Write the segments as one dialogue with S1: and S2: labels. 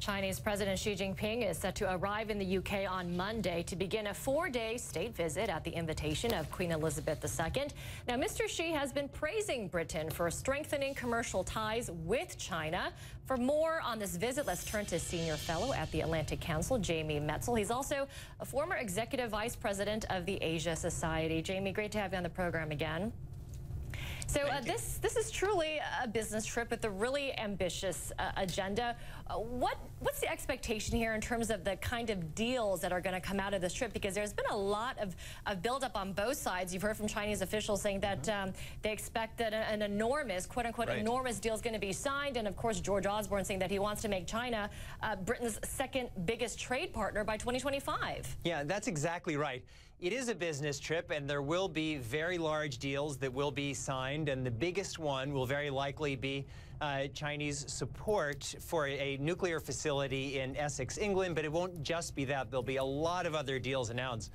S1: Chinese President Xi Jinping is set to arrive in the UK on Monday to begin a 4-day state visit at the invitation of Queen Elizabeth II. Now, Mr. Xi has been praising Britain for strengthening commercial ties with China. For more on this visit, let's turn to senior fellow at the Atlantic Council, Jamie Metzl. He's also a former executive vice president of the Asia Society. Jamie, great to have you on the program again. So this is truly a business trip with a really ambitious agenda. What's the expectation here in terms of the kind of deals that are going to come out of this trip? Because there's been a lot of buildup on both sides. You've heard from Chinese officials saying that they expect that an enormous, quote-unquote, enormous deal is going to be signed. And, of course, George Osborne saying that he wants to make China Britain's second biggest trade partner by 2025.
S2: Yeah, that's exactly right. It is a business trip, and there will be very large deals that will be signed, and the biggest one will very likely be Chinese support for a nuclear facility in Essex, England, but it won't just be that. There'll be a lot of other deals announced.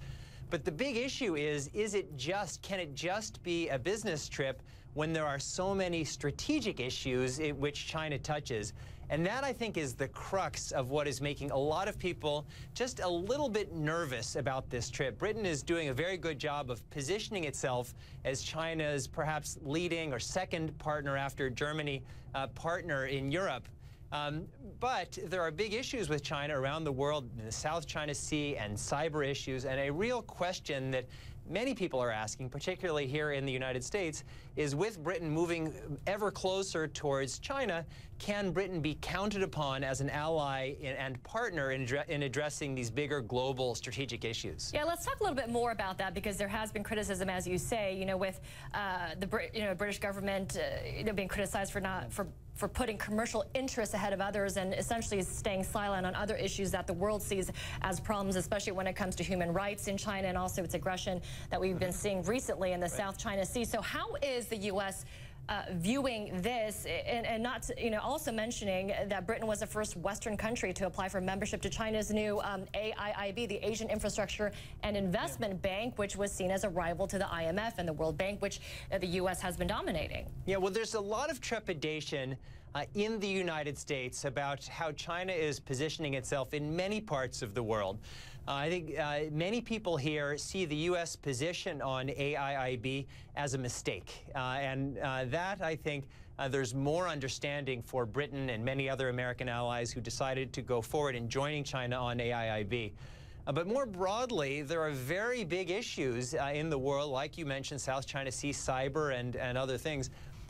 S2: But the big issue is can it just be a business trip when there are so many strategic issues which China touches? And that, I think, is the crux of what is making a lot of people just a little bit nervous about this trip. Britain is doing a very good job of positioning itself as China's perhaps leading or second partner after Germany partner in Europe. But there are big issues with China around the world, in the South China Sea, and cyber issues, and a real question that many people are asking, particularly here in the United States, is with Britain moving ever closer towards China, can Britain be counted upon as an ally and partner in addressing these bigger global strategic issues? Yeah,
S1: let's talk a little bit more about that, because there has been criticism, as you say, with the British government being criticized for putting commercial interests ahead of others and essentially staying silent on other issues that the world sees as problems, especially when it comes to human rights in China and also its aggression that we've been seeing recently in the South China Sea. So how is the U.S. Viewing this, and not also mentioning that Britain was the first Western country to apply for membership to China's new AIIB, the Asian Infrastructure and Investment Bank, which was seen as a rival to the IMF and the World Bank, which the U.S. has been dominating? Yeah,
S2: well, there's a lot of trepidation in the United States about how China is positioning itself in many parts of the world. I think many people here see the U.S. position on AIIB as a mistake. That, I think, there's more understanding for Britain and many other American allies who decided to go forward in joining China on AIIB. But more broadly, there are very big issues in the world, like you mentioned, South China Sea, cyber, and other things.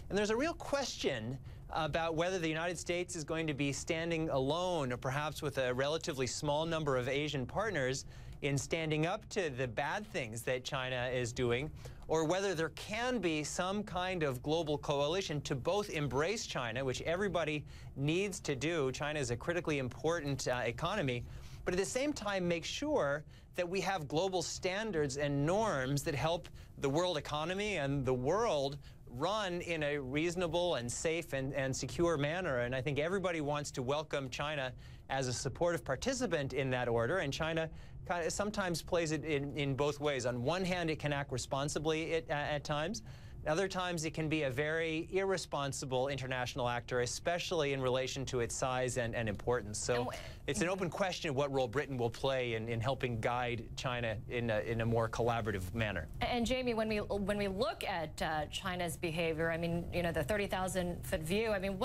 S2: And there's a real question about whether the United States is going to be standing alone, or perhaps with a relatively small number of Asian partners, in standing up to the bad things that China is doing, or whether there can be some kind of global coalition to both embrace China, which everybody needs to do. China is a critically important economy, but at the same time make sure that we have global standards and norms that help the world economy and the world run in a reasonable and safe and secure manner. And I think everybody wants to welcome China as a supportive participant in that order, and China kind of sometimes plays it in both ways. On one hand, it can act responsibly at times. Other times, it can be a very irresponsible international actor, especially in relation to its size and importance. So it's an open question what role Britain will play in helping guide China in a more collaborative manner.
S1: And Jamie, when we look at China's behavior, I mean, the 30,000-foot view, I mean,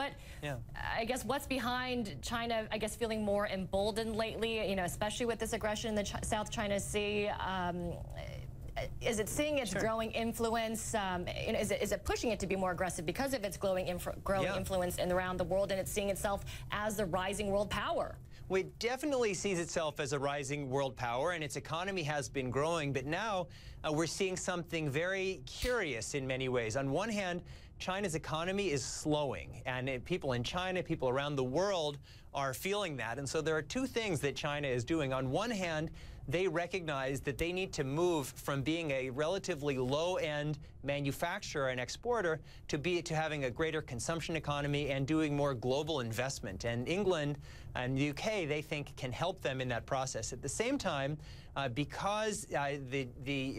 S1: I guess what's behind China, I guess, feeling more emboldened lately, especially with this aggression in the South China Sea? Is it seeing its growing influence? Is it pushing it to be more aggressive because of its growing influence around the world, and it's seeing itself as the rising world power?
S2: Well, it definitely sees itself as a rising world power, and its economy has been growing. But now we're seeing something very curious in many ways. On one hand, China's economy is slowing, and people in China, people around the world are feeling that. And so there are two things that China is doing. On one hand, they recognize that they need to move from being a relatively low-end manufacturer and exporter to having a greater consumption economy and doing more global investment. And England And the UK, they think, can help them in that process. At the same time, because the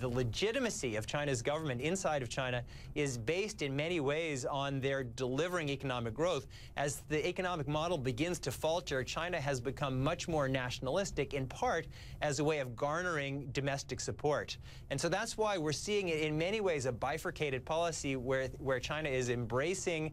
S2: legitimacy of China's government inside of China is based in many ways on their delivering economic growth, as the economic model begins to falter, China has become much more nationalistic, in part as a way of garnering domestic support. And so that's why we're seeing in many ways a bifurcated policy where China is embracing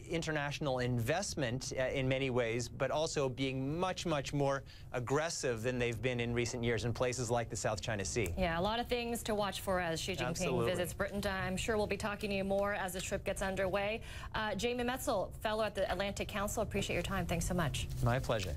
S2: international investment in many ways, but also being much, much more aggressive than they've been in recent years in places like the South China Sea.
S1: Yeah, a lot of things to watch for as Xi Jinping visits Britain. I'm sure we'll be talking to you more as the trip gets underway. Jamie Metzl, fellow at the Atlantic Council, appreciate your time. Thanks so much.
S2: My pleasure.